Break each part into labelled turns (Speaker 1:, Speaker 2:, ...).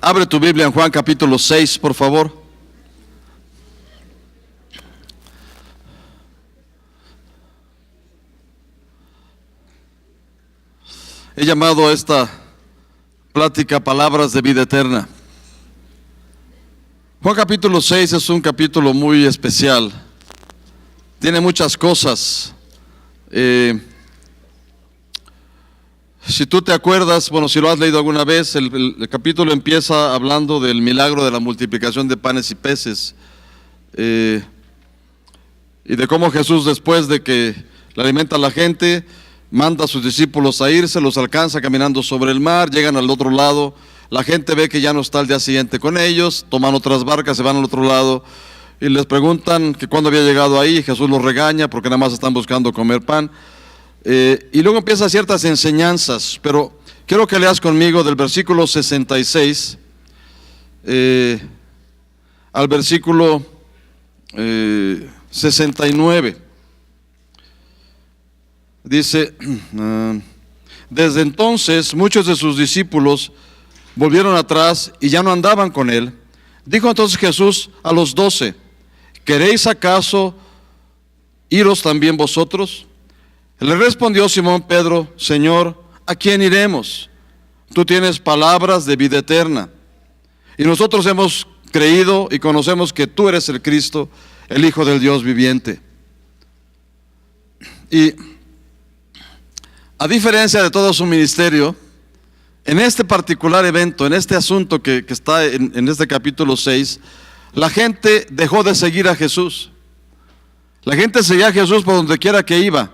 Speaker 1: Abre tu Biblia en Juan capítulo 6, por favor. He llamado a esta plática Palabras de Vida Eterna. Juan capítulo 6 es un capítulo muy especial. Tiene muchas cosas. Si tú te acuerdas, bueno, si lo has leído alguna vez, el capítulo empieza hablando del milagro de la multiplicación de panes y peces, y de cómo Jesús, después de que le alimenta a la gente, manda a sus discípulos a irse, los alcanza caminando sobre el mar, llegan al otro lado, la gente ve que ya no está al día siguiente con ellos, toman otras barcas, se van al otro lado y les preguntan que cuándo había llegado ahí. Jesús los regaña porque nada más están buscando comer pan. Y luego empieza ciertas enseñanzas, pero quiero que leas conmigo del versículo 66 al versículo 69. Dice: desde entonces muchos de sus discípulos volvieron atrás y ya no andaban con él. Dijo entonces Jesús a los 12: ¿queréis acaso iros también vosotros? Le respondió Simón Pedro: Señor, ¿a quién iremos? Tú tienes palabras de vida eterna, y nosotros hemos creído y conocemos que tú eres el Cristo, el Hijo del Dios viviente. Y a diferencia de todo su ministerio, en este particular evento, en este asunto que está en este capítulo 6, la gente dejó de seguir a Jesús. La gente seguía a Jesús por donde quiera que iba.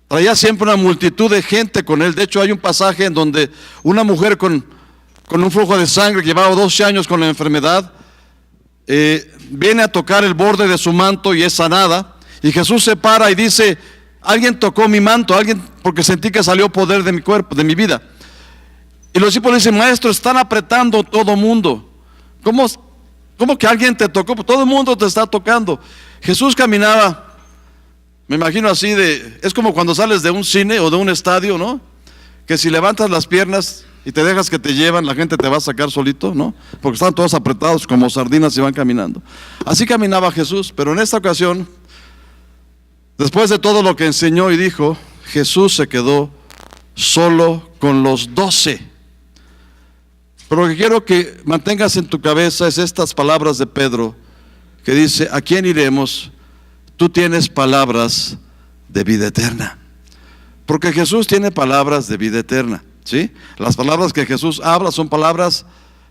Speaker 1: Traía siempre una multitud de gente con él. De hecho, hay un pasaje en donde una mujer con un flujo de sangre que llevaba 12 años con la enfermedad, viene a tocar el borde de su manto y es sanada. Y Jesús se para y dice: alguien tocó mi manto, porque sentí que salió poder de mi cuerpo, de mi vida. Y los discípulos dicen: Maestro, están apretando todo mundo. ¿Cómo que alguien te tocó? Todo el mundo te está tocando. Jesús caminaba, me imagino así es como cuando sales de un cine o de un estadio, ¿no? Que si levantas las piernas y te dejas que te llevan, la gente te va a sacar solito, ¿no? Porque están todos apretados como sardinas y van caminando. Así caminaba Jesús, pero en esta ocasión, después de todo lo que enseñó y dijo, Jesús se quedó solo con los 12. Pero lo que quiero que mantengas en tu cabeza es estas palabras de Pedro, que dice: ¿a quién iremos? Tú tienes palabras de vida eterna. Porque Jesús tiene palabras de vida eterna, ¿sí? Las palabras que Jesús habla son palabras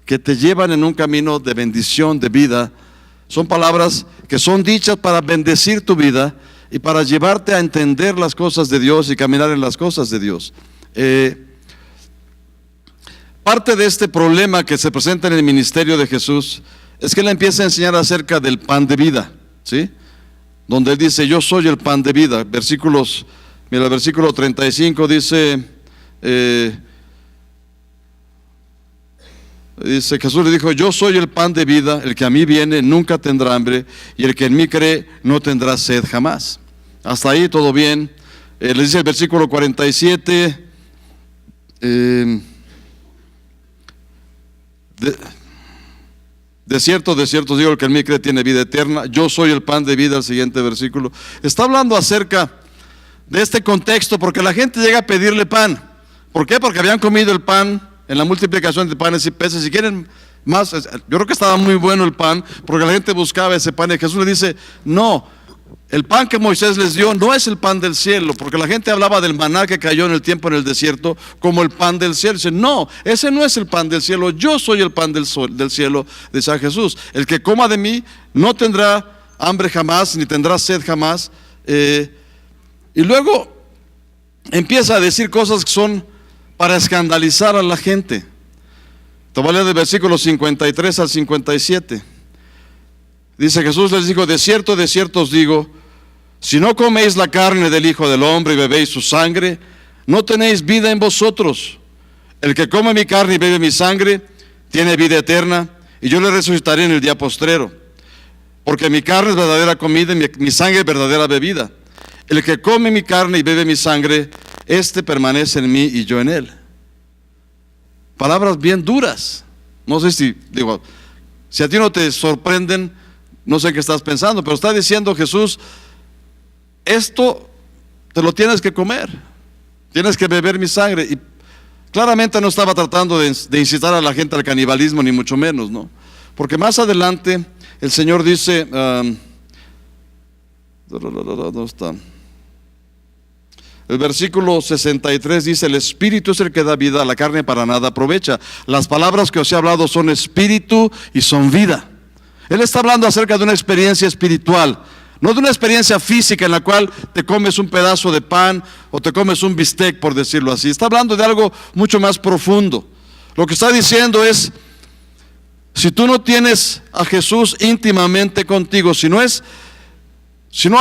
Speaker 1: que te llevan en un camino de bendición, de vida. Son palabras que son dichas para bendecir tu vida y para llevarte a entender las cosas de Dios y caminar en las cosas de Dios. Parte de este problema que se presenta en el ministerio de Jesús es que él empieza a enseñar acerca del pan de vida, ¿sí? Donde él dice: yo soy el pan de vida. Mira, el versículo 35 dice, Jesús le dijo: yo soy el pan de vida, el que a mí viene nunca tendrá hambre, y el que en mí cree no tendrá sed jamás. Hasta ahí todo bien. Le dice el versículo 47, de cierto digo, el que en mí cree tiene vida eterna. Yo soy el pan de vida, el siguiente versículo. Está hablando acerca de este contexto, porque la gente llega a pedirle pan. ¿Por qué? Porque habían comido el pan en la multiplicación de panes y peces. Si quieren más, yo creo que estaba muy bueno el pan, porque la gente buscaba ese pan. Y Jesús le dice: no, el pan que Moisés les dio no es el pan del cielo, porque la gente hablaba del maná que cayó en el tiempo en el desierto como el pan del cielo. Dice: no, ese no es el pan del cielo, yo soy el pan del cielo, dice Jesús. El que coma de mí no tendrá hambre jamás, ni tendrá sed jamás. Y luego empieza a decir cosas que son para escandalizar a la gente. Te voy a leer del versículo 53 al 57. Dice: Jesús les dijo: de cierto os digo, si no coméis la carne del Hijo del Hombre y bebéis su sangre, no tenéis vida en vosotros. El que come mi carne y bebe mi sangre tiene vida eterna, y yo le resucitaré en el día postrero. Porque mi carne es verdadera comida y mi sangre es verdadera bebida. El que come mi carne y bebe mi sangre, éste permanece en mí y yo en él. Palabras bien duras. No sé si, digo, si a ti no te sorprenden, no sé qué estás pensando, pero está diciendo Jesús, esto te lo tienes que comer, tienes que beber mi sangre. Y claramente no estaba tratando de incitar a la gente al canibalismo, ni mucho menos, ¿no? Porque más adelante el Señor dice, ¿dónde está? El versículo 63 dice, el espíritu es el que da vida, la carne para nada aprovecha. Las palabras que os he hablado son espíritu y son vida. Él está hablando acerca de una experiencia espiritual, no de una experiencia física en la cual te comes un pedazo de pan o te comes un bistec, por decirlo así. Está hablando de algo mucho más profundo. Lo que está diciendo es, si tú no tienes a Jesús íntimamente contigo, si no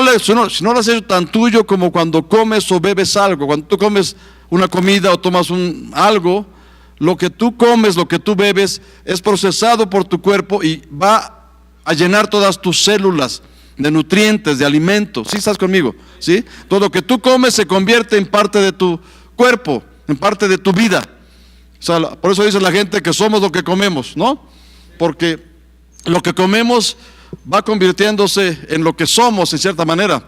Speaker 1: lo has hecho tan tuyo como cuando comes o bebes algo, cuando tú comes una comida o tomas algo, lo que tú comes, lo que tú bebes es procesado por tu cuerpo y va a llenar todas tus células de nutrientes, de alimentos. ¿Sí estás conmigo? ¿Sí? Todo lo que tú comes se convierte en parte de tu cuerpo, en parte de tu vida. O sea, por eso dice la gente que somos lo que comemos, ¿no? Porque lo que comemos va convirtiéndose en lo que somos en cierta manera.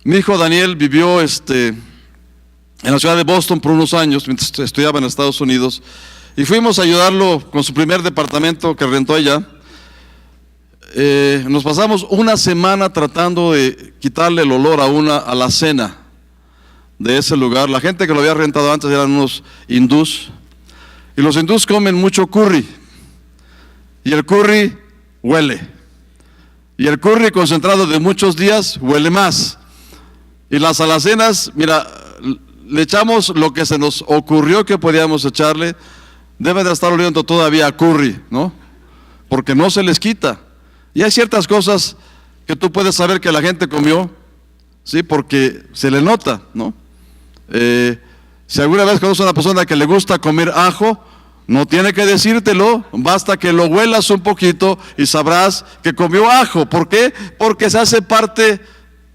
Speaker 1: Mi hijo Daniel vivió en la ciudad de Boston por unos años mientras estudiaba en Estados Unidos, y fuimos a ayudarlo con su primer departamento que rentó allá. Nos pasamos una semana tratando de quitarle el olor a la cena de ese lugar. La gente que lo había rentado antes eran unos hindús, y los hindús comen mucho curry, y el curry huele. Y el curry concentrado de muchos días huele más. Y las alacenas, mira, le echamos lo que se nos ocurrió que podíamos echarle. Deben de estar oliendo todavía a curry, ¿no? Porque no se les quita. Y hay ciertas cosas que tú puedes saber que la gente comió, ¿sí? Porque se le nota, ¿no? Si alguna vez conoces a una persona que le gusta comer ajo, no tiene que decírtelo, basta que lo huelas un poquito y sabrás que comió ajo. ¿Por qué? Porque se hace parte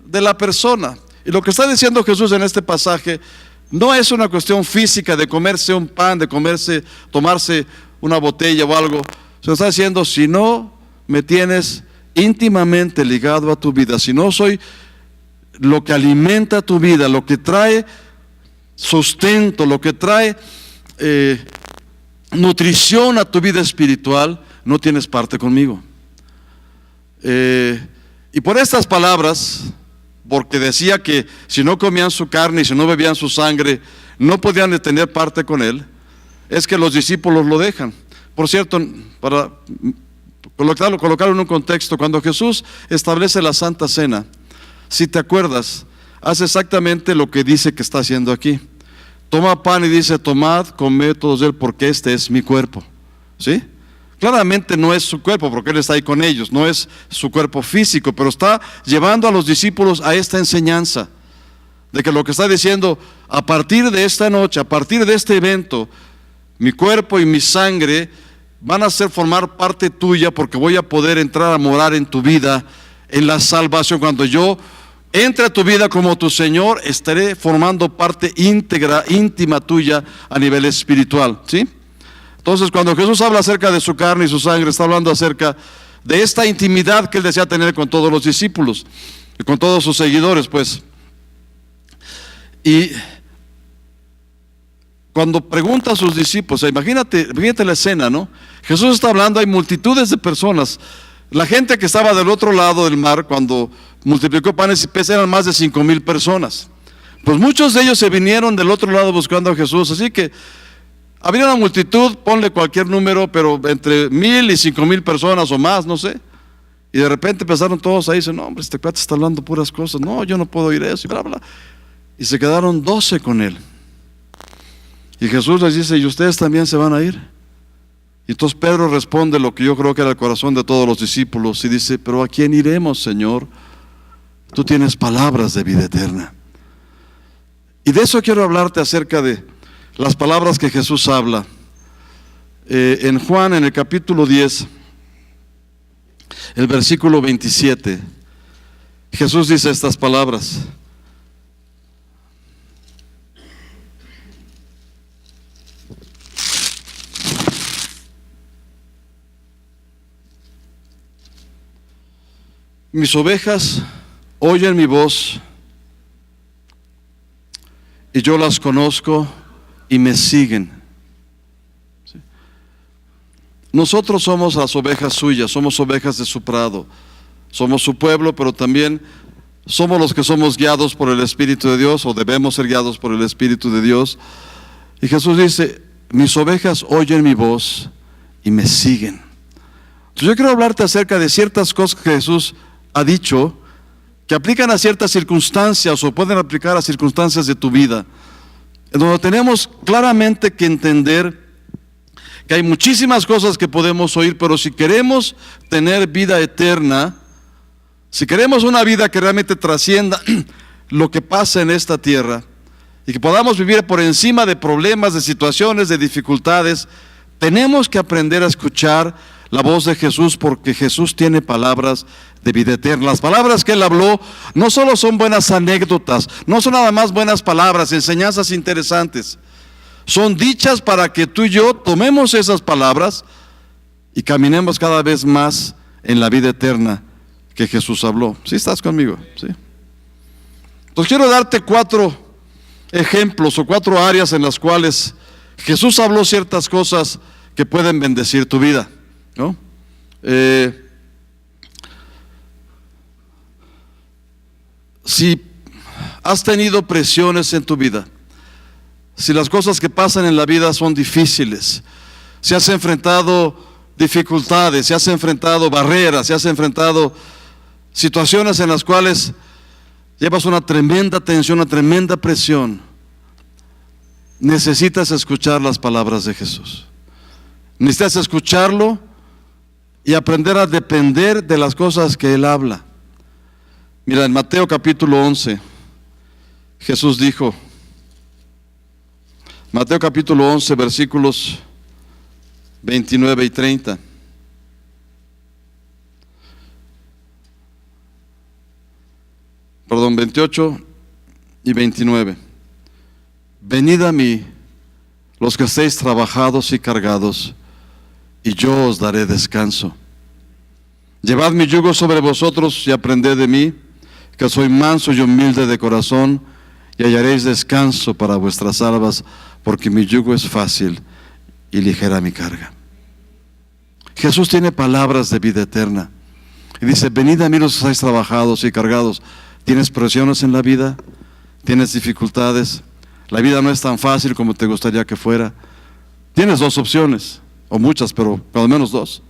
Speaker 1: de la persona. Y lo que está diciendo Jesús en este pasaje no es una cuestión física de comerse un pan, de tomarse una botella o algo. Se está diciendo, si no me tienes íntimamente ligado a tu vida, si no soy lo que alimenta tu vida, lo que trae sustento, lo que trae nutrición a tu vida espiritual, no tienes parte conmigo. Y por estas palabras, porque decía que si no comían su carne y si no bebían su sangre, no podían tener parte con él, es que los discípulos lo dejan. Por cierto, para colocarlo en un contexto, cuando Jesús establece la Santa Cena, si te acuerdas, hace exactamente lo que dice que está haciendo aquí. Toma pan y dice, tomad, comed todos de él, porque este es mi cuerpo. ¿Sí? Claramente no es su cuerpo, porque él está ahí con ellos, no es su cuerpo físico, pero está llevando a los discípulos a esta enseñanza, de que lo que está diciendo, a partir de esta noche, a partir de este evento, mi cuerpo y mi sangre van a formar parte tuya, porque voy a poder entrar a morar en tu vida, en la salvación. Cuando yo entre a tu vida como tu Señor, estaré formando parte íntegra, íntima tuya a nivel espiritual, ¿sí? Entonces, cuando Jesús habla acerca de su carne y su sangre, está hablando acerca de esta intimidad que él desea tener con todos los discípulos y con todos sus seguidores, pues. Y cuando pregunta a sus discípulos, imagínate la escena, ¿no? Jesús está hablando, hay multitudes de personas. La gente que estaba del otro lado del mar, cuando multiplicó panes y peces, eran más de 5,000 personas. Pues muchos de ellos se vinieron del otro lado buscando a Jesús, así que había una multitud, ponle cualquier número, pero entre 1,000 y 5,000 personas o más, no sé. Y de repente empezaron todos ahí, dicen, no hombre, este cuate está hablando puras cosas, no, yo no puedo oír eso, y bla, bla. Y se quedaron 12 con él. Y Jesús les dice, ¿y ustedes también se van a ir? Y entonces Pedro responde lo que yo creo que era el corazón de todos los discípulos, y dice, pero ¿a quién iremos, Señor? Tú tienes palabras de vida eterna. Y de eso quiero hablarte, acerca de las palabras que Jesús habla. En Juan, en el capítulo 10, el versículo 27, Jesús dice estas palabras. mis ovejas oyen mi voz y yo las conozco y me siguen. ¿Sí? Nosotros somos las ovejas suyas, somos ovejas de su prado, somos su pueblo, pero también somos los que somos guiados por el Espíritu de Dios, o debemos ser guiados por el Espíritu de Dios. Y Jesús dice, mis ovejas oyen mi voz y me siguen. Entonces yo quiero hablarte acerca de ciertas cosas que Jesús ha dicho, que aplican a ciertas circunstancias o pueden aplicar a circunstancias de tu vida, en donde tenemos claramente que entender que hay muchísimas cosas que podemos oír, pero si queremos tener vida eterna, si queremos una vida que realmente trascienda lo que pasa en esta tierra y que podamos vivir por encima de problemas, de situaciones, de dificultades, tenemos que aprender a escuchar la voz de Jesús, porque Jesús tiene palabras de vida eterna. Las palabras que Él habló no solo son buenas anécdotas, no son nada más buenas palabras, enseñanzas interesantes. Son dichas para que tú y yo tomemos esas palabras y caminemos cada vez más en la vida eterna que Jesús habló. ¿Sí estás conmigo? ¿Sí? Entonces quiero darte 4 ejemplos o 4 áreas en las cuales Jesús habló ciertas cosas que pueden bendecir tu vida, ¿no? Si has tenido presiones en tu vida, si las cosas que pasan en la vida son difíciles, si has enfrentado dificultades, si has enfrentado barreras, si has enfrentado situaciones en las cuales llevas una tremenda tensión, una tremenda presión, necesitas escuchar las palabras de Jesús. Necesitas escucharlo y aprender a depender de las cosas que Él habla. Mira, en Mateo capítulo 11, Jesús dijo, Mateo capítulo 11, versículos 29 y 30. Perdón, 28 y 29. Venid a mí, los que estéis trabajados y cargados, y yo os daré descanso. Llevad mi yugo sobre vosotros y aprended de mí, que soy manso y humilde de corazón, y hallaréis descanso para vuestras almas, porque mi yugo es fácil y ligera mi carga. Jesús tiene palabras de vida eterna y dice, venid a mí los que estáis trabajados y cargados. ¿Tienes presiones en la vida? ¿Tienes dificultades? La vida no es tan fácil como te gustaría que fuera. Tienes 2 opciones, o muchas, pero al menos 2.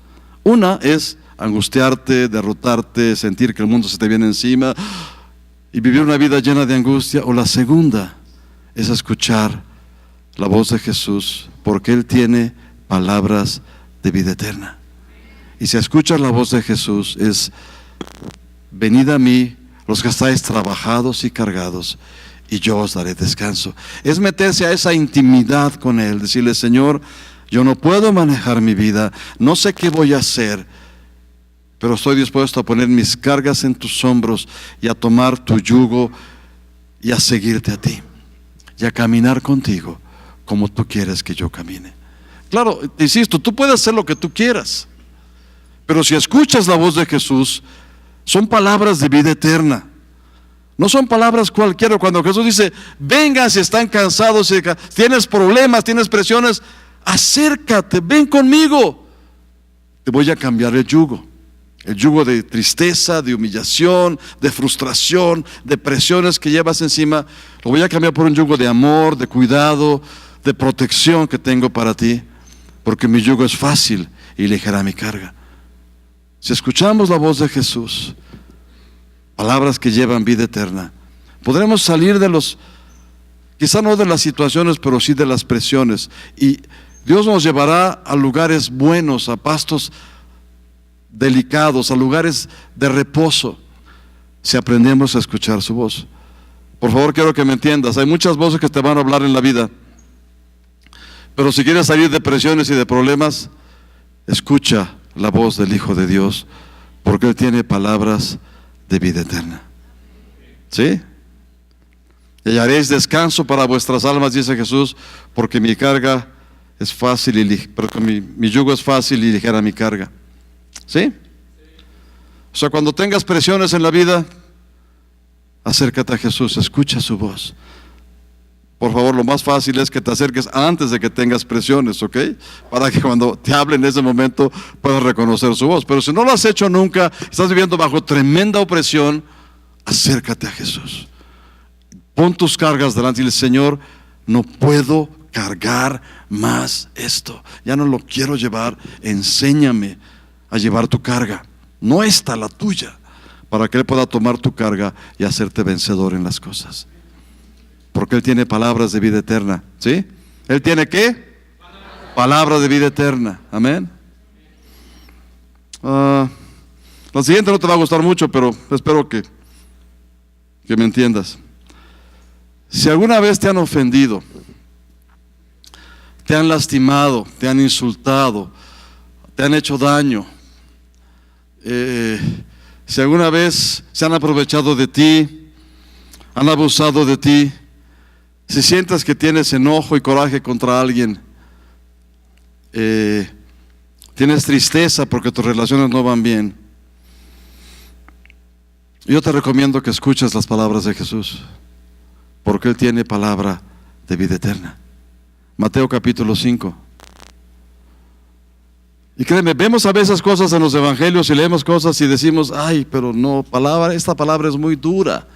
Speaker 1: Una es angustiarte, derrotarte, sentir que el mundo se te viene encima y vivir una vida llena de angustia. O la segunda es escuchar la voz de Jesús, porque Él tiene palabras de vida eterna. Y si escuchas la voz de Jesús es, venid a mí los que estáis trabajados y cargados, y yo os daré descanso. Es meterse a esa intimidad con Él, decirle, Señor, yo no puedo manejar mi vida, no sé qué voy a hacer, pero estoy dispuesto a poner mis cargas en tus hombros y a tomar tu yugo y a seguirte a ti y a caminar contigo como tú quieres que yo camine. Claro, te insisto, tú puedes hacer lo que tú quieras, pero si escuchas la voz de Jesús, son palabras de vida eterna. No son palabras cualquiera. Cuando Jesús dice, vengan si están cansados, si tienes problemas, tienes presiones, acércate, ven conmigo. Te voy a cambiar el yugo de tristeza, de humillación, de frustración, de presiones que llevas encima. Lo voy a cambiar por un yugo de amor, de cuidado, de protección que tengo para ti, porque mi yugo es fácil y ligera mi carga. Si escuchamos la voz de Jesús, palabras que llevan vida eterna, podremos salir de quizá no de las situaciones, pero sí de las presiones. Y Dios nos llevará a lugares buenos, a pastos delicados, a lugares de reposo, si aprendemos a escuchar su voz. Por favor, quiero que me entiendas, hay muchas voces que te van a hablar en la vida, pero si quieres salir de presiones y de problemas, escucha la voz del Hijo de Dios, porque Él tiene palabras de vida eterna. ¿Sí? Y hallaréis descanso para vuestras almas, dice Jesús, porque mi carga es fácil porque mi yugo es fácil y ligera mi carga. ¿Sí? O sea, cuando tengas presiones en la vida, acércate a Jesús, escucha su voz. Por favor, lo más fácil es que te acerques antes de que tengas presiones, ¿ok? Para que cuando te hable en ese momento puedas reconocer su voz. Pero si no lo has hecho nunca, estás viviendo bajo tremenda opresión, acércate a Jesús. Pon tus cargas delante y dile: Señor, no puedo cargar más esto. Ya no lo quiero llevar. Enséñame a llevar tu carga, no esta, la tuya, para que Él pueda tomar tu carga y hacerte vencedor en las cosas. Porque Él tiene palabras de vida eterna, ¿sí? ¿Él tiene qué? Palabras de vida eterna, amén. La siguiente no te va a gustar mucho, pero espero que me entiendas. Si alguna vez te han ofendido, te han lastimado, te han insultado, te han hecho daño, si alguna vez se han aprovechado de ti, han abusado de ti, si sientas que tienes enojo y coraje contra alguien, tienes tristeza porque tus relaciones no van bien, yo te recomiendo que escuches las palabras de Jesús, porque Él tiene palabra de vida eterna. Mateo capítulo 5. Y créeme, vemos a veces cosas en los evangelios y leemos cosas y decimos: ay, pero no, esta palabra es muy dura.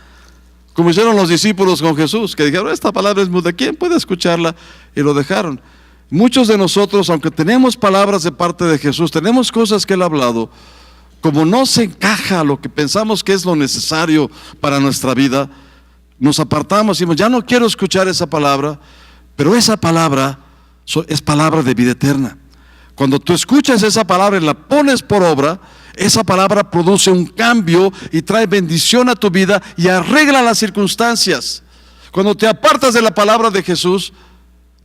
Speaker 1: Como hicieron los discípulos con Jesús, que dijeron: esta palabra es muy dura, ¿quién puede escucharla? Y lo dejaron. Muchos de nosotros, aunque tenemos palabras de parte de Jesús, tenemos cosas que Él ha hablado, como no se encaja a lo que pensamos que es lo necesario para nuestra vida, nos apartamos y decimos: ya no quiero escuchar esa palabra. Pero esa palabra es palabra de vida eterna. Cuando tú escuchas esa palabra y la pones por obra, esa palabra produce un cambio y trae bendición a tu vida y arregla las circunstancias. Cuando te apartas de la palabra de Jesús,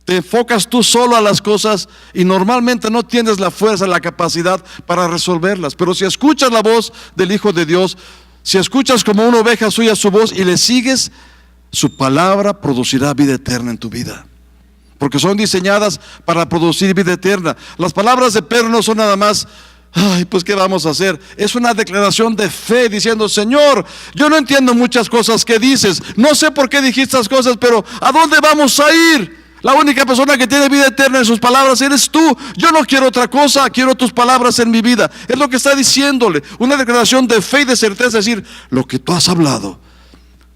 Speaker 1: te enfocas tú solo a las cosas y normalmente no tienes la fuerza, la capacidad para resolverlas. Pero si escuchas la voz del Hijo de Dios, si escuchas como una oveja suya su voz y le sigues, su palabra producirá vida eterna en tu vida, porque son diseñadas para producir vida eterna. Las palabras de Pedro no son nada más: ay, pues ¿qué vamos a hacer? Es una declaración de fe diciendo: Señor, yo no entiendo muchas cosas que dices, no sé por qué dijiste estas cosas, pero ¿a dónde vamos a ir? La única persona que tiene vida eterna en sus palabras eres tú. Yo no quiero otra cosa, quiero tus palabras en mi vida. Es lo que está diciéndole, una declaración de fe y de certeza, decir: lo que tú has hablado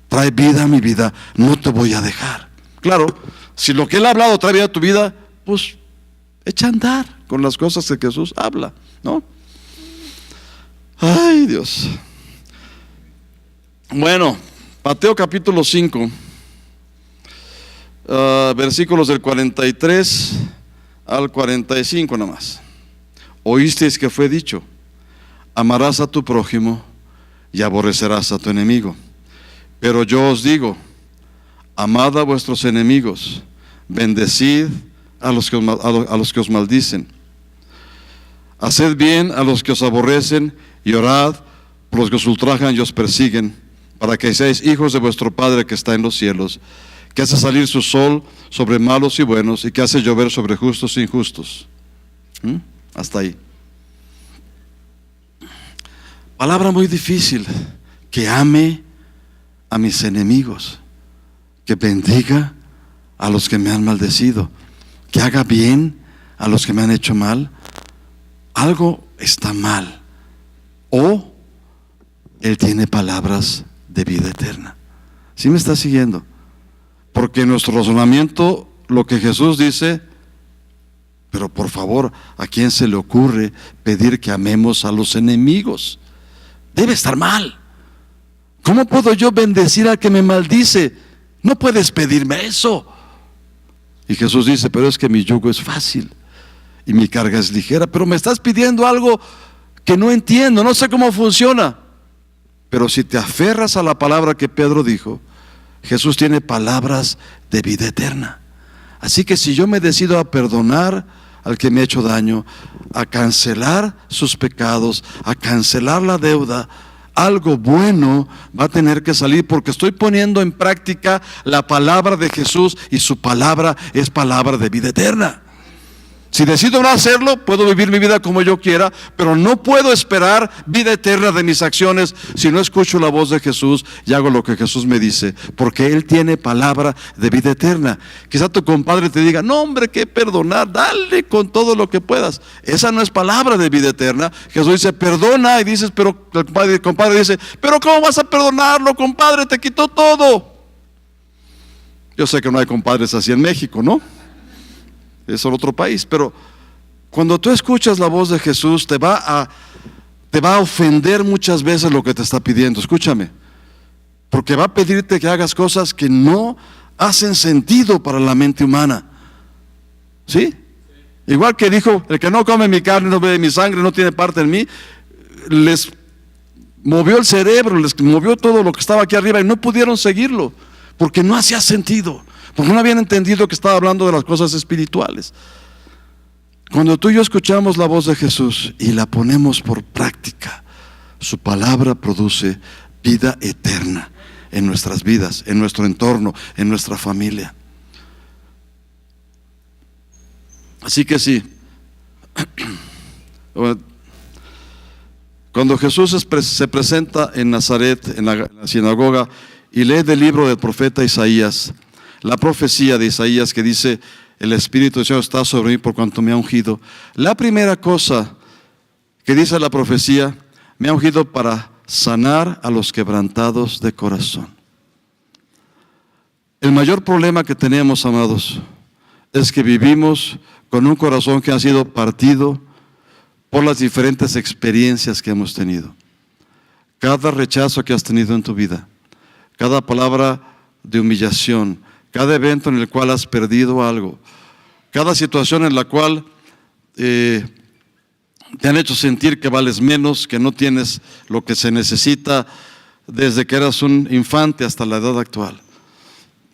Speaker 1: trae vida a mi vida, no te voy a dejar. Claro, si lo que Él ha hablado trae vida a tu vida, pues echa a andar con las cosas que Jesús habla, ¿no? Ay, Dios. Bueno, Mateo capítulo 5, versículos del 43 al 45 nada más. Oísteis que fue dicho: amarás a tu prójimo y aborrecerás a tu enemigo. Pero yo os digo: amad a vuestros enemigos, bendecid a los que os maldicen, haced bien a los que os aborrecen y orad por los que os ultrajan y os persiguen, para que seáis hijos de vuestro Padre que está en los cielos, que hace salir su sol sobre malos y buenos y que hace llover sobre justos e injustos. Hasta ahí. Palabra muy difícil: que ame a mis enemigos, que bendiga a los que me han maldecido, que haga bien a los que me han hecho mal. Algo está mal, o Él tiene palabras de vida eterna. ¿Sí me está siguiendo? Porque en nuestro razonamiento, lo que Jesús dice: pero por favor, ¿a quién se le ocurre pedir que amemos a los enemigos? Debe estar mal. ¿Cómo puedo yo bendecir al que me maldice? No puedes pedirme eso. Y Jesús dice: pero es que mi yugo es fácil y mi carga es ligera. Pero me estás pidiendo algo que no entiendo, no sé cómo funciona. Pero si te aferras a la palabra que Pedro dijo, Jesús tiene palabras de vida eterna. Así que si yo me decido a perdonar al que me ha hecho daño, a cancelar sus pecados, a cancelar la deuda, algo bueno va a tener que salir, porque estoy poniendo en práctica la palabra de Jesús, y su palabra es palabra de vida eterna. Si decido no hacerlo, puedo vivir mi vida como yo quiera, pero no puedo esperar vida eterna de mis acciones si no escucho la voz de Jesús y hago lo que Jesús me dice, porque Él tiene palabra de vida eterna. Quizá tu compadre te diga, no hombre, que perdonar, dale con todo lo que puedas. Esa no es palabra de vida eterna. Jesús dice, perdona, y dices, pero el compadre dice, pero ¿cómo vas a perdonarlo, compadre? Te quitó todo. Yo sé que no hay compadres así en México, ¿no? Es otro país, pero cuando tú escuchas la voz de Jesús, te va a ofender muchas veces lo que te está pidiendo. Escúchame, porque va a pedirte que hagas cosas que no hacen sentido para la mente humana. ¿Sí? Igual que dijo, el que no come mi carne, no bebe mi sangre, no tiene parte en mí. Les movió el cerebro, les movió todo lo que estaba aquí arriba y no pudieron seguirlo, porque no hacía sentido. Porque no habían entendido que estaba hablando de las cosas espirituales. Cuando tú y yo escuchamos la voz de Jesús y la ponemos por práctica, su palabra produce vida eterna en nuestras vidas, en nuestro entorno, en nuestra familia. Así que sí, cuando Jesús se presenta en Nazaret, en la sinagoga, y lee del libro del profeta Isaías, la profecía de Isaías que dice, el Espíritu del Señor está sobre mí por cuanto me ha ungido. La primera cosa que dice la profecía, me ha ungido para sanar a los quebrantados de corazón. El mayor problema que tenemos, amados, es que vivimos con un corazón que ha sido partido por las diferentes experiencias que hemos tenido. Cada rechazo que has tenido en tu vida, cada palabra de humillación, cada evento en el cual has perdido algo, cada situación en la cual te han hecho sentir que vales menos, que no tienes lo que se necesita desde que eras un infante hasta la edad actual,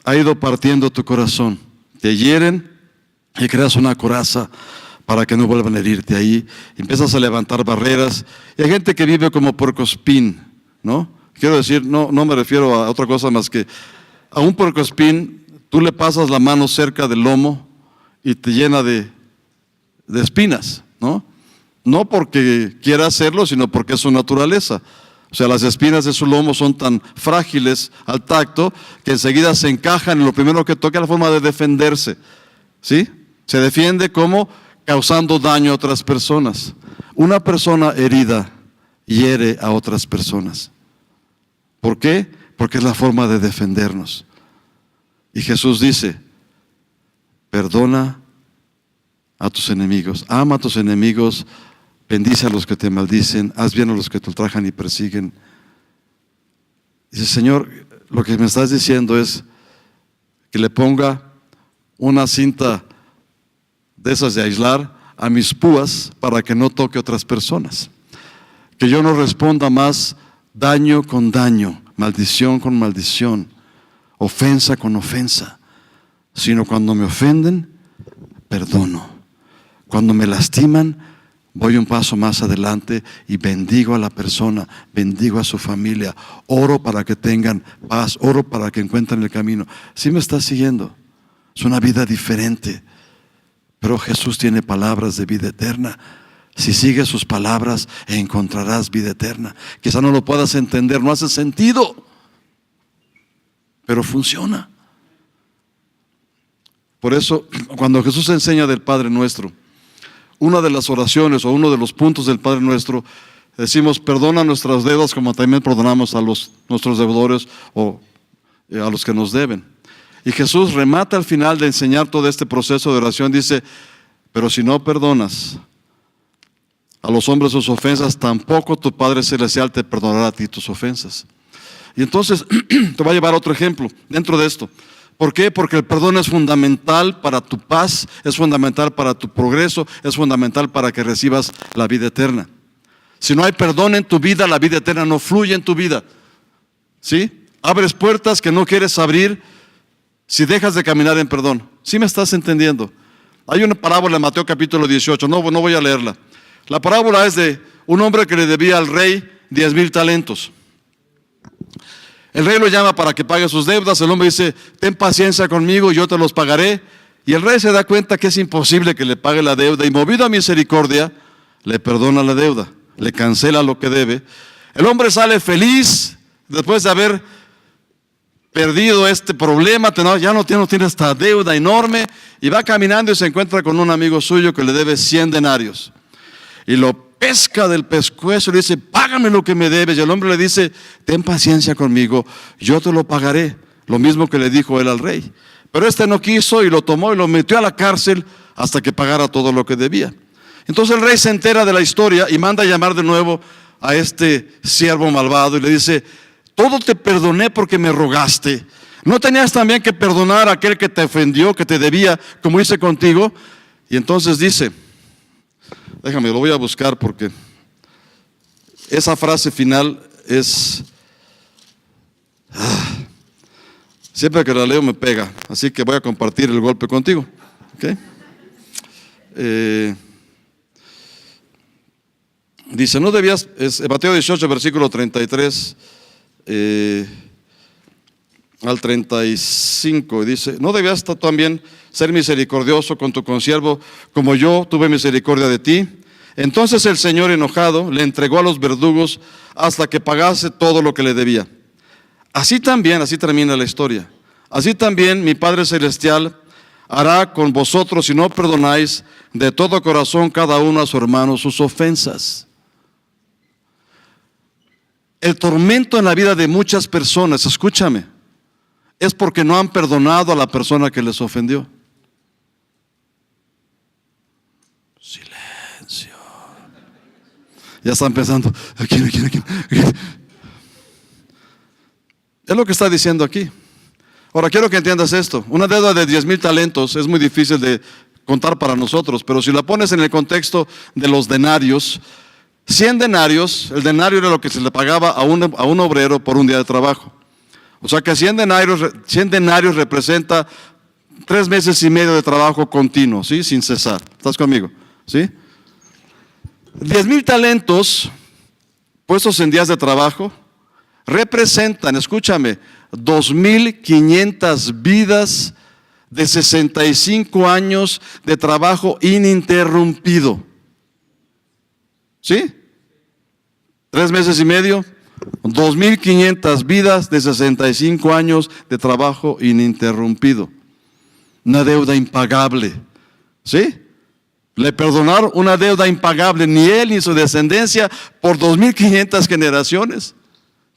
Speaker 1: ha ido partiendo tu corazón. Te hieren y creas una coraza para que no vuelvan a herirte ahí. Empiezas a levantar barreras. Y hay gente que vive como puercoespín, ¿no? Quiero decir, no me refiero a otra cosa más que a un puercoespín. Tú le pasas la mano cerca del lomo y te llena de espinas, ¿no? No porque quiera hacerlo, sino porque es su naturaleza. O sea, las espinas de su lomo son tan frágiles al tacto que enseguida se encajan en lo primero que toca, la forma de defenderse, ¿sí? Se defiende como causando daño a otras personas. Una persona herida hiere a otras personas. ¿Por qué? Porque es la forma de defendernos. Y Jesús dice, perdona a tus enemigos, ama a tus enemigos, bendice a los que te maldicen, haz bien a los que te ultrajan y persiguen. Dice, Señor, lo que me estás diciendo es que le ponga una cinta de esas de aislar a mis púas para que no toque a otras personas. Que yo no responda más daño con daño, maldición con maldición, ofensa con ofensa, sino cuando me ofenden, perdono. Cuando me lastiman, voy un paso más adelante y bendigo a la persona, bendigo a su familia, oro para que tengan paz, oro para que encuentren el camino. ¿Sí me estás siguiendo? Es una vida diferente, pero Jesús tiene palabras de vida eterna. Si sigues sus palabras, encontrarás vida eterna. Quizá no lo puedas entender, no hace sentido, pero funciona. Por eso, cuando Jesús enseña del Padre Nuestro, una de las oraciones o uno de los puntos del Padre Nuestro, decimos, perdona nuestras deudas como también perdonamos a nuestros deudores o a los que nos deben. Y Jesús remata al final de enseñar todo este proceso de oración, dice, pero si no perdonas a los hombres sus ofensas, tampoco tu Padre Celestial te perdonará a ti tus ofensas. Y entonces te voy a llevar otro ejemplo dentro de esto. ¿Por qué? Porque el perdón es fundamental para tu paz, es fundamental para tu progreso, es fundamental para que recibas la vida eterna. Si no hay perdón en tu vida, la vida eterna no fluye en tu vida. ¿Sí? Abres puertas que no quieres abrir si dejas de caminar en perdón. ¿Sí me estás entendiendo? Hay una parábola en Mateo capítulo 18, no voy a leerla. La parábola es de un hombre que le debía al rey 10,000 talentos. El rey lo llama para que pague sus deudas. El hombre dice, ten paciencia conmigo, yo te los pagaré. Y el rey se da cuenta que es imposible que le pague la deuda y movido a misericordia, le perdona la deuda, le cancela lo que debe. El hombre sale feliz después de haber perdido este problema, ya no tiene esta deuda enorme, y va caminando y se encuentra con un amigo suyo que le debe 100 denarios. Y lo pesca del pescuezo y le dice: págame lo que me debes. Y el hombre le dice: ten paciencia conmigo, yo te lo pagaré. Lo mismo que le dijo él al rey. Pero este no quiso y lo tomó y lo metió a la cárcel hasta que pagara todo lo que debía. Entonces el rey se entera de la historia y manda a llamar de nuevo a este siervo malvado y le dice: todo te perdoné porque me rogaste. ¿No tenías también que perdonar a aquel que te ofendió, que te debía, como hice contigo? Y entonces dice, déjame, lo voy a buscar porque esa frase final es... siempre que la leo me pega, así que voy a compartir el golpe contigo. ¿Okay? Dice, no debías, es Mateo 18, versículo 33 al 35, dice, no debías tú también ser misericordioso con tu consiervo, como yo tuve misericordia de ti. Entonces el Señor, enojado, le entregó a los verdugos hasta que pagase todo lo que le debía. Así también, así termina la historia, así también mi Padre Celestial hará con vosotros si no perdonáis de todo corazón cada uno a su hermano sus ofensas. El tormento en la vida de muchas personas, escúchame, es porque no han perdonado a la persona que les ofendió. Silencio. Ya están pensando, ¿a quién? Es lo que está diciendo aquí. Ahora quiero que entiendas esto. Una deuda de 10,000 talentos es muy difícil de contar para nosotros, pero si la pones en el contexto de los denarios, 100 denarios, el denario era lo que se le pagaba a un obrero por un día de trabajo. O sea que 100 denarios representa 3 meses y medio de trabajo continuo, ¿sí? Sin cesar. ¿Estás conmigo? ¿Sí? 10,000 talentos puestos en días de trabajo representan, escúchame, 2,500 vidas de 65 años de trabajo ininterrumpido. ¿Sí? 3 meses y medio, 2,500 vidas de 65 años de trabajo ininterrumpido. Una deuda impagable. ¿Sí? Le perdonaron una deuda impagable. Ni él ni su descendencia por 2,500 generaciones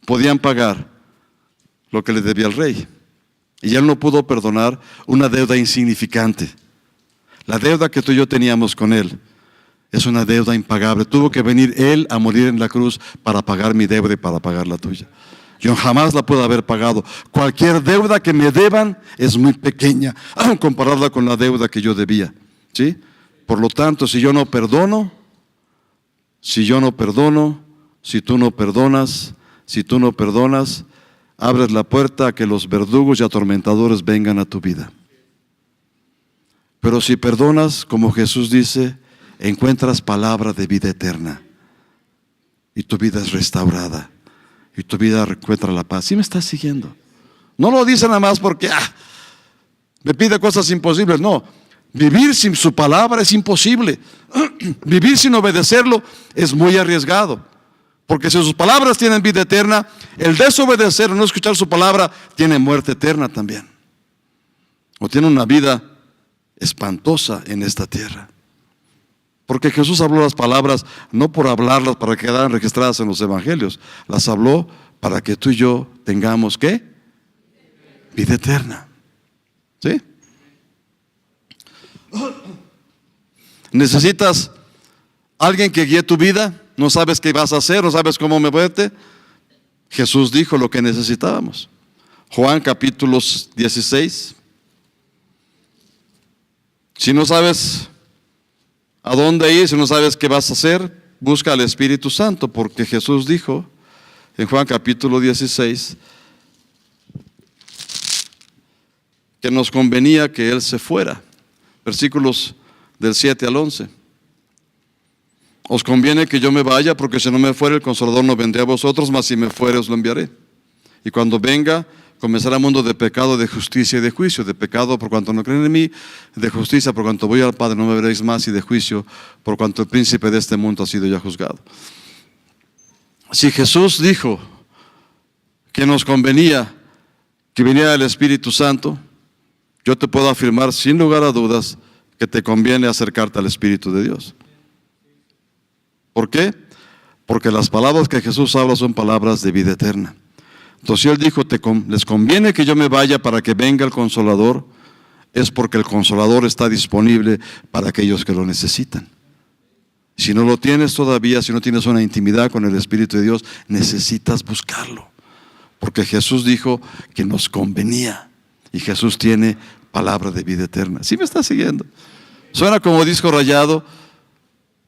Speaker 1: podían pagar lo que le debía al rey. Y él no pudo perdonar una deuda insignificante. La deuda que tú y yo teníamos con él es una deuda impagable. Tuvo que venir él a morir en la cruz para pagar mi deuda y para pagar la tuya. Yo jamás la puedo haber pagado. Cualquier deuda que me deban es muy pequeña compararla con la deuda que yo debía. ¿Sí? Por lo tanto, si yo no perdono, si tú no perdonas, abres la puerta a que los verdugos y atormentadores vengan a tu vida. Pero si perdonas, como Jesús dice, encuentras palabra de vida eterna y tu vida es restaurada y tu vida encuentra la paz. ¿Sí me estás siguiendo? No lo dice nada más porque me pide cosas imposibles. No, vivir sin su palabra es imposible. Vivir sin obedecerlo es muy arriesgado, porque si sus palabras tienen vida eterna, el desobedecer o no escuchar su palabra tiene muerte eterna también, o tiene una vida espantosa en esta tierra. Porque Jesús habló las palabras no por hablarlas para que quedaran registradas en los evangelios, las habló para que tú y yo tengamos ¿qué? Vida eterna. ¿Sí? ¿Necesitas alguien que guíe tu vida? ¿No sabes qué vas a hacer? ¿No sabes cómo moverte? Jesús dijo lo que necesitábamos. Juan capítulo 16. Si no sabes a dónde ir, si no sabes qué vas a hacer, busca al Espíritu Santo, porque Jesús dijo en Juan capítulo 16 que nos convenía que Él se fuera. Versículos del 7 al 11. Os conviene que yo me vaya, porque si no me fuere el Consolador no vendrá a vosotros, mas si me fuere os lo enviaré. Y cuando venga, comenzará mundo de pecado, de justicia y de juicio. De pecado por cuanto no creen en mí, de justicia por cuanto voy al Padre no me veréis más, y de juicio por cuanto el príncipe de este mundo ha sido ya juzgado. Si Jesús dijo que nos convenía que viniera el Espíritu Santo, yo te puedo afirmar sin lugar a dudas que te conviene acercarte al Espíritu de Dios. ¿Por qué? Porque las palabras que Jesús habla son palabras de vida eterna. Entonces Él dijo, les conviene que yo me vaya para que venga el Consolador, es porque el Consolador está disponible para aquellos que lo necesitan. Si no lo tienes todavía, si no tienes una intimidad con el Espíritu de Dios, necesitas buscarlo. Porque Jesús dijo que nos convenía. Y Jesús tiene palabra de vida eterna. ¿Sí me está siguiendo? Suena como disco rayado,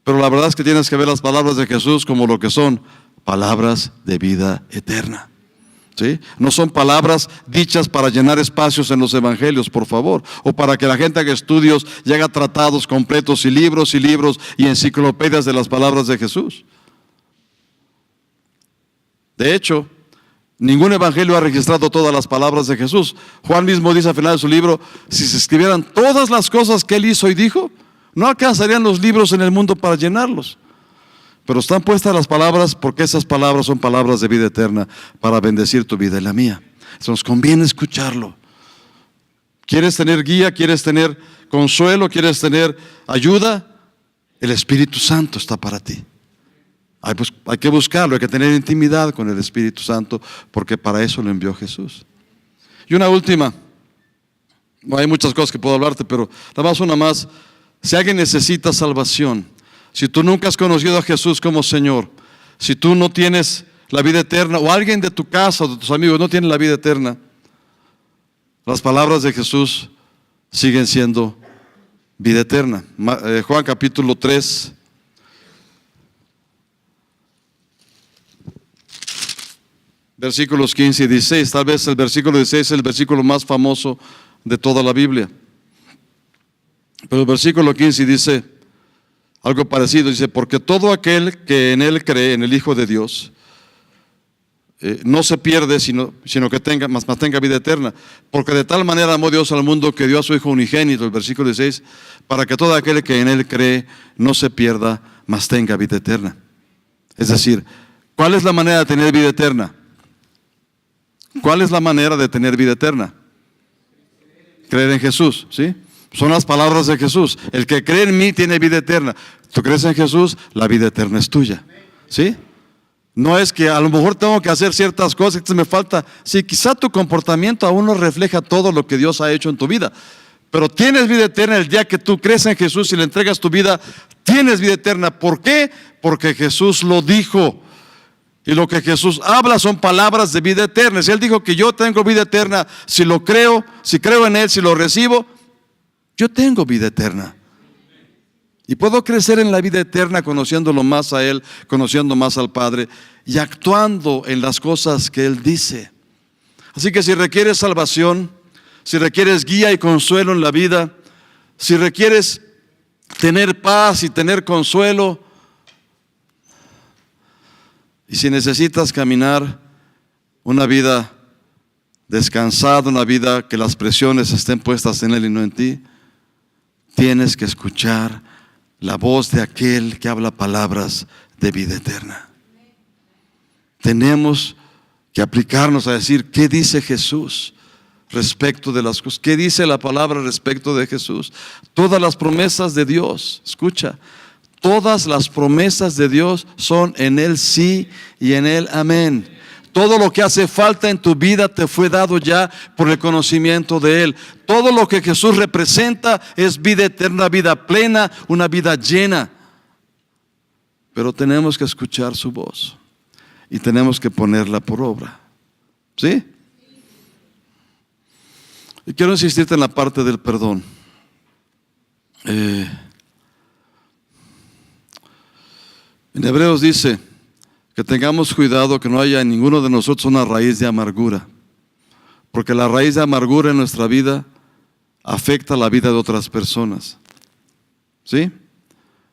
Speaker 1: pero la verdad es que tienes que ver las palabras de Jesús como lo que son, palabras de vida eterna. ¿Sí? No son palabras dichas para llenar espacios en los evangelios, por favor, o para que la gente haga estudios y haga tratados completos y libros y enciclopedias de las palabras de Jesús. De hecho, ningún evangelio ha registrado todas las palabras de Jesús. Juan mismo dice al final de su libro, si se escribieran todas las cosas que Él hizo y dijo, no alcanzarían los libros en el mundo para llenarlos. Pero están puestas las palabras porque esas palabras son palabras de vida eterna para bendecir tu vida y la mía. Entonces nos conviene escucharlo. ¿Quieres tener guía? ¿Quieres tener consuelo? ¿Quieres tener ayuda? El Espíritu Santo está para ti. Hay que buscarlo, hay que tener intimidad con el Espíritu Santo, porque para eso lo envió Jesús. Y una última, hay muchas cosas que puedo hablarte, pero nada más una más. Si alguien necesita salvación, si tú nunca has conocido a Jesús como Señor, si tú no tienes la vida eterna, o alguien de tu casa o de tus amigos no tiene la vida eterna, las palabras de Jesús siguen siendo vida eterna. Juan capítulo 3, versículos 15 y 16. Tal vez el versículo 16 es el versículo más famoso de toda la Biblia. Pero el versículo 15 dice algo parecido, dice, porque todo aquel que en Él cree, en el Hijo de Dios, no se pierde, sino que tenga vida eterna. Porque de tal manera amó Dios al mundo que dio a su Hijo unigénito, el versículo 16, para que todo aquel que en Él cree no se pierda, mas tenga vida eterna. Es decir, ¿cuál es la manera de tener vida eterna? ¿Cuál es la manera de tener vida eterna? Creer en Jesús, ¿sí? Son las palabras de Jesús. El que cree en mí tiene vida eterna. Tú crees en Jesús, la vida eterna es tuya. ¿Sí? No es que a lo mejor tengo que hacer ciertas cosas que me falta. Sí, quizá tu comportamiento aún no refleja todo lo que Dios ha hecho en tu vida. Pero tienes vida eterna el día que tú crees en Jesús y le entregas tu vida. Tienes vida eterna. ¿Por qué? Porque Jesús lo dijo. Y lo que Jesús habla son palabras de vida eterna. Si Él dijo que yo tengo vida eterna, si lo creo, si creo en Él, si lo recibo, yo tengo vida eterna. Y puedo crecer en la vida eterna conociéndolo más a Él, conociendo más al Padre y actuando en las cosas que Él dice. Así que si requieres salvación, si requieres guía y consuelo en la vida, si requieres tener paz y tener consuelo, y si necesitas caminar una vida descansada, una vida que las presiones estén puestas en Él y no en ti, tienes que escuchar la voz de aquel que habla palabras de vida eterna. Tenemos que aplicarnos a decir, ¿qué dice Jesús respecto de las cosas? ¿Qué dice la palabra respecto de Jesús? Todas las promesas de Dios, escucha, todas las promesas de Dios son en Él sí y en Él amén. Todo lo que hace falta en tu vida te fue dado ya por el conocimiento de Él. Todo lo que Jesús representa es vida eterna, vida plena, una vida llena. Pero tenemos que escuchar su voz y tenemos que ponerla por obra. ¿Sí? Y quiero insistirte en la parte del perdón. En Hebreos dice que tengamos cuidado que no haya en ninguno de nosotros una raíz de amargura, porque la raíz de amargura en nuestra vida afecta la vida de otras personas. ¿Sí?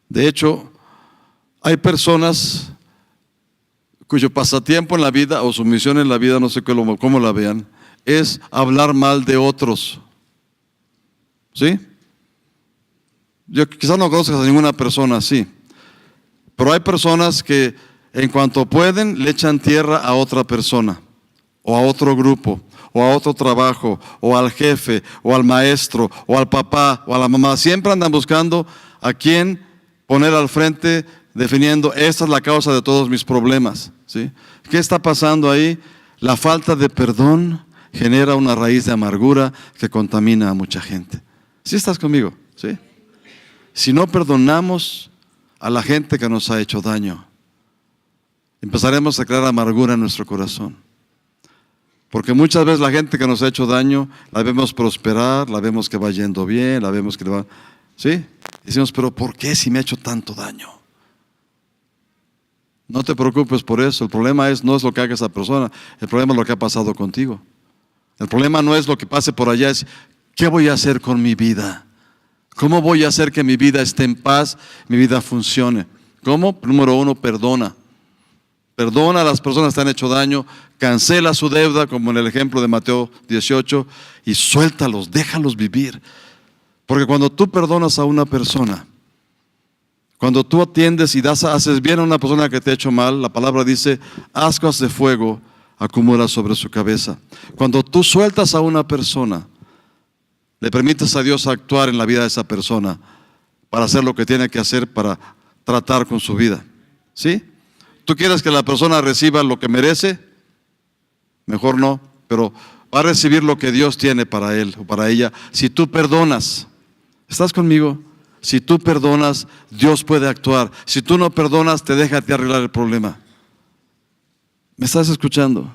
Speaker 1: De hecho, hay personas cuyo pasatiempo en la vida o su misión en la vida, no sé cómo la vean, es hablar mal de otros. ¿Sí? Yo quizás no conozcas a ninguna persona así, pero hay personas que en cuanto pueden le echan tierra a otra persona, o a otro grupo, o a otro trabajo, o al jefe, o al maestro, o al papá, o a la mamá. Siempre andan buscando a quién poner al frente, definiendo, esta es la causa de todos mis problemas. ¿Sí? ¿Qué está pasando ahí? La falta de perdón genera una raíz de amargura que contamina a mucha gente. ¿Sí estás conmigo? ¿Sí? Si no perdonamos a la gente que nos ha hecho daño, empezaremos a crear amargura en nuestro corazón. Porque muchas veces la gente que nos ha hecho daño, la vemos prosperar, la vemos que va yendo bien, la vemos que le va... ¿Sí? Decimos, pero ¿por qué si me ha hecho tanto daño? No te preocupes por eso. El problema no es lo que haga esa persona, el problema es lo que ha pasado contigo. El problema no es lo que pase por allá, es ¿qué voy a hacer con mi vida? ¿Cómo voy a hacer que mi vida esté en paz, mi vida funcione? ¿Cómo? Número 1, perdona. Perdona a las personas que te han hecho daño, cancela su deuda, como en el ejemplo de Mateo 18, y suéltalos, déjalos vivir. Porque cuando tú perdonas a una persona, cuando tú atiendes y haces bien a una persona que te ha hecho mal, la palabra dice, ascuas de fuego acumulas sobre su cabeza. Cuando tú sueltas a una persona, le permites a Dios actuar en la vida de esa persona para hacer lo que tiene que hacer para tratar con su vida. ¿Sí? ¿Tú quieres que la persona reciba lo que merece? Mejor no, pero va a recibir lo que Dios tiene para él o para ella. Si tú perdonas, ¿estás conmigo? Si tú perdonas, Dios puede actuar. Si tú no perdonas, te deja de arreglar el problema. ¿Me estás escuchando?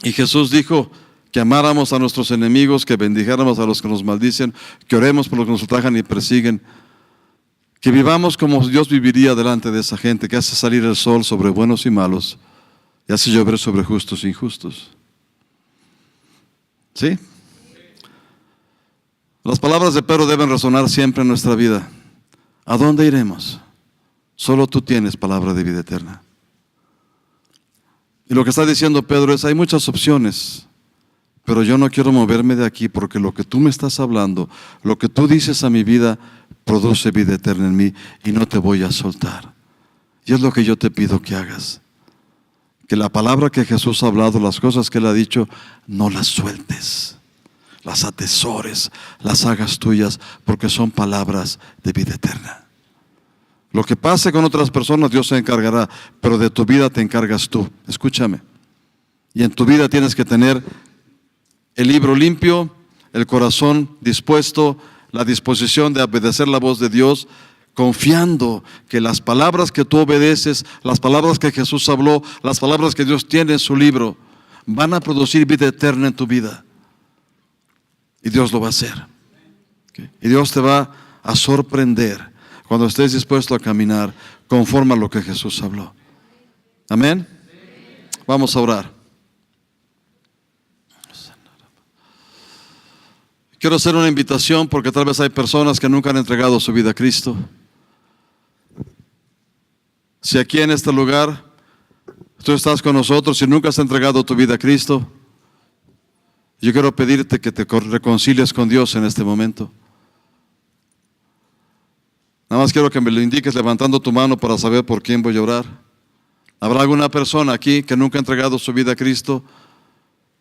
Speaker 1: Y Jesús dijo que amáramos a nuestros enemigos, que bendijáramos a los que nos maldicen, que oremos por los que nos ultrajan y persiguen, que vivamos como Dios viviría delante de esa gente, que hace salir el sol sobre buenos y malos y hace llover sobre justos e injustos. ¿Sí? Las palabras de Pedro deben resonar siempre en nuestra vida. ¿A dónde iremos? Solo tú tienes palabra de vida eterna. Y lo que está diciendo Pedro es, hay muchas opciones, pero yo no quiero moverme de aquí porque lo que tú me estás hablando, lo que tú dices a mi vida, produce vida eterna en mí y no te voy a soltar. Y es lo que yo te pido que hagas. Que la palabra que Jesús ha hablado, las cosas que Él ha dicho, no las sueltes. Las atesores, las hagas tuyas, porque son palabras de vida eterna. Lo que pase con otras personas, Dios se encargará, pero de tu vida te encargas tú. Escúchame. Y en tu vida tienes que tener el libro limpio, el corazón dispuesto, la disposición de obedecer la voz de Dios, confiando que las palabras que tú obedeces, las palabras que Jesús habló, las palabras que Dios tiene en su libro, van a producir vida eterna en tu vida. Y Dios lo va a hacer. Y Dios te va a sorprender cuando estés dispuesto a caminar conforme a lo que Jesús habló. Amén. Vamos a orar. Quiero hacer una invitación porque tal vez hay personas que nunca han entregado su vida a Cristo. Si aquí en este lugar tú estás con nosotros y nunca has entregado tu vida a Cristo, yo quiero pedirte que te reconcilies con Dios en este momento. Nada más quiero que me lo indiques levantando tu mano para saber por quién voy a orar. ¿Habrá alguna persona aquí que nunca ha entregado su vida a Cristo?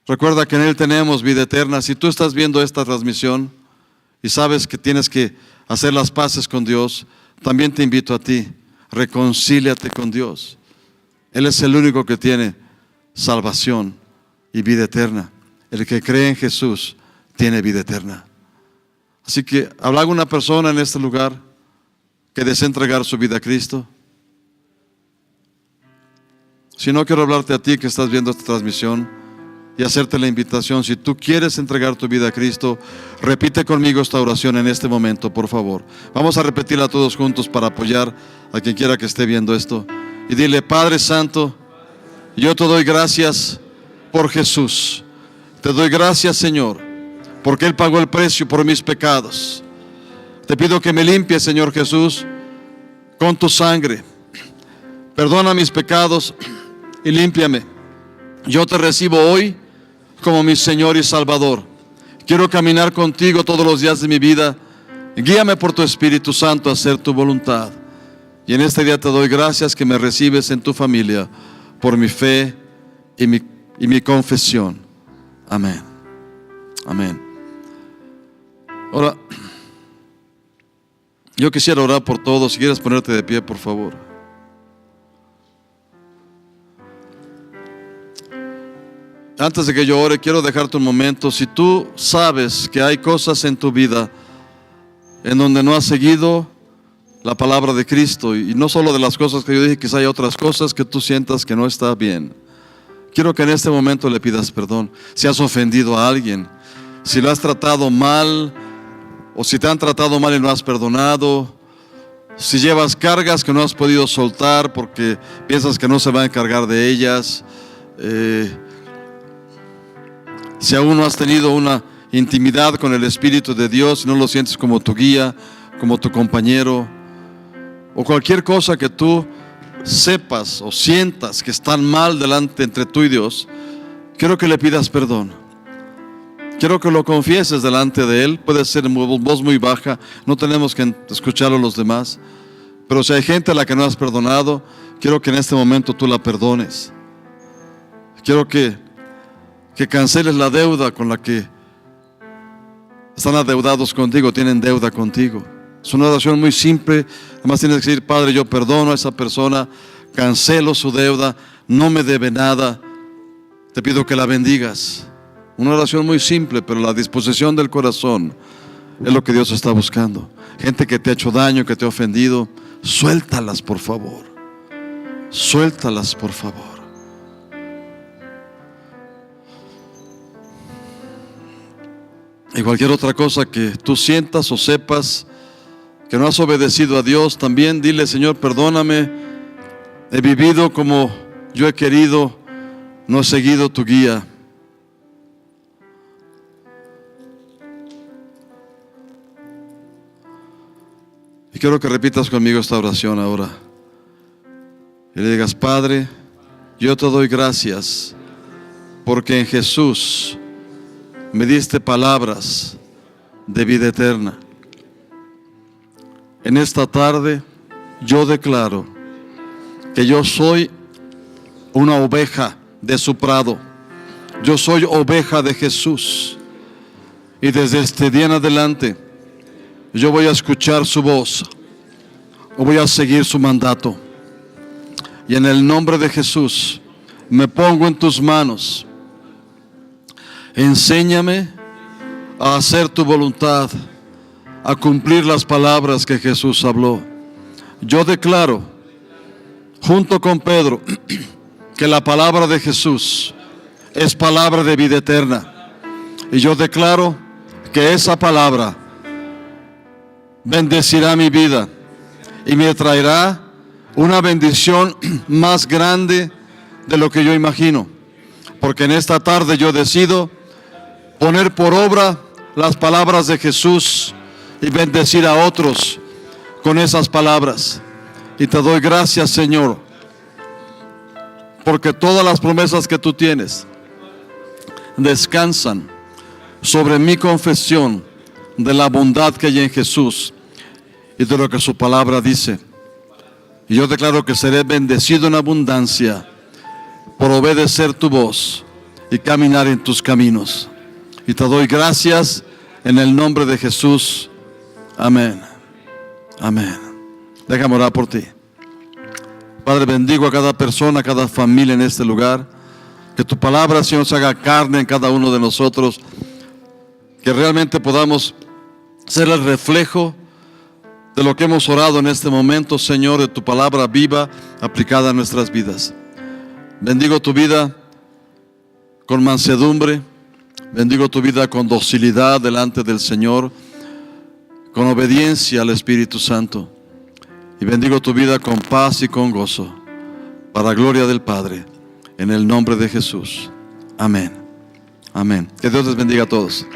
Speaker 1: Recuerda que en Él tenemos vida eterna. Si tú estás viendo esta transmisión y sabes que tienes que hacer las paces con Dios, también te invito a ti, reconcíliate con Dios. Él es el único que tiene salvación y vida eterna. El que cree en Jesús tiene vida eterna. Así que, ¿habrá alguna persona en este lugar que desee entregar su vida a Cristo? Si no, quiero hablarte a ti que estás viendo esta transmisión y hacerte la invitación. Si tú quieres entregar tu vida a Cristo, repite conmigo esta oración en este momento, por favor. Vamos a repetirla todos juntos para apoyar a quien quiera que esté viendo esto. Y dile: Padre Santo, yo te doy gracias por Jesús. Te doy gracias, Señor, porque Él pagó el precio por mis pecados. Te pido que me limpies, Señor Jesús, con tu sangre. Perdona mis pecados y límpiame. Yo te recibo hoy como mi Señor y Salvador. Quiero caminar contigo todos los días de mi vida. Guíame por tu Espíritu Santo a hacer tu voluntad. Y en este día te doy gracias que me recibes en tu familia por mi fe y mi confesión. Amén. Amén. Ahora, yo quisiera orar por todos. Si quieres ponerte de pie, por favor. Antes de que yo ore, quiero dejarte un momento. Si tú sabes que hay cosas en tu vida en donde no has seguido la palabra de Cristo, y no solo de las cosas que yo dije, quizá hay otras cosas que tú sientas que no está bien, quiero que en este momento le pidas perdón. Si has ofendido a alguien, si lo has tratado mal, o si te han tratado mal y no has perdonado, si llevas cargas que no has podido soltar porque piensas que no se va a encargar de ellas, si aún no has tenido una intimidad con el Espíritu de Dios y no lo sientes como tu guía, como tu compañero, o cualquier cosa que tú sepas o sientas que están mal delante entre tú y Dios, quiero que le pidas perdón. Quiero que lo confieses delante de Él. Puede ser en voz muy baja, no tenemos que escucharlo a los demás. Pero si hay gente a la que no has perdonado, quiero que en este momento tú la perdones. Quiero que canceles la deuda con la que están adeudados contigo, tienen deuda contigo. Es una oración muy simple. Además tienes que decir: Padre, yo perdono a esa persona, cancelo su deuda, no me debe nada, te pido que la bendigas. Una oración muy simple, pero la disposición del corazón es lo que Dios está buscando. Gente que te ha hecho daño, que te ha ofendido, suéltalas por favor. Suéltalas por favor. Y cualquier otra cosa que tú sientas o sepas que no has obedecido a Dios, también dile: Señor, perdóname, he vivido como yo he querido, no he seguido tu guía. Y quiero que repitas conmigo esta oración ahora. Y le digas: Padre, yo te doy gracias porque en Jesús me diste palabras de vida eterna. En esta tarde yo declaro que yo soy una oveja de su prado. Yo soy oveja de Jesús. Y desde este día en adelante yo voy a escuchar su voz, o voy a seguir su mandato. Y en el nombre de Jesús me pongo en tus manos. Enséñame a hacer tu voluntad, a cumplir las palabras que Jesús habló. Yo declaro, junto con Pedro, que la palabra de Jesús es palabra de vida eterna. Y yo declaro que esa palabra bendecirá mi vida y me traerá una bendición más grande de lo que yo imagino. Porque en esta tarde yo decido poner por obra las palabras de Jesús y bendecir a otros con esas palabras. Y te doy gracias, Señor, porque todas las promesas que tú tienes descansan sobre mi confesión de la bondad que hay en Jesús y de lo que su palabra dice. Y yo declaro que seré bendecido en abundancia por obedecer tu voz y caminar en tus caminos. Y te doy gracias en el nombre de Jesús. Amén. Amén. Déjame orar por ti. Padre, bendigo a cada persona, a cada familia en este lugar. Que tu palabra, Señor, se haga carne en cada uno de nosotros. Que realmente podamos ser el reflejo de lo que hemos orado en este momento, Señor, de tu palabra viva aplicada a nuestras vidas. Bendigo tu vida con mansedumbre. Bendigo tu vida con docilidad delante del Señor, con obediencia al Espíritu Santo. Y bendigo tu vida con paz y con gozo, para gloria del Padre, en el nombre de Jesús. Amén. Amén. Que Dios les bendiga a todos.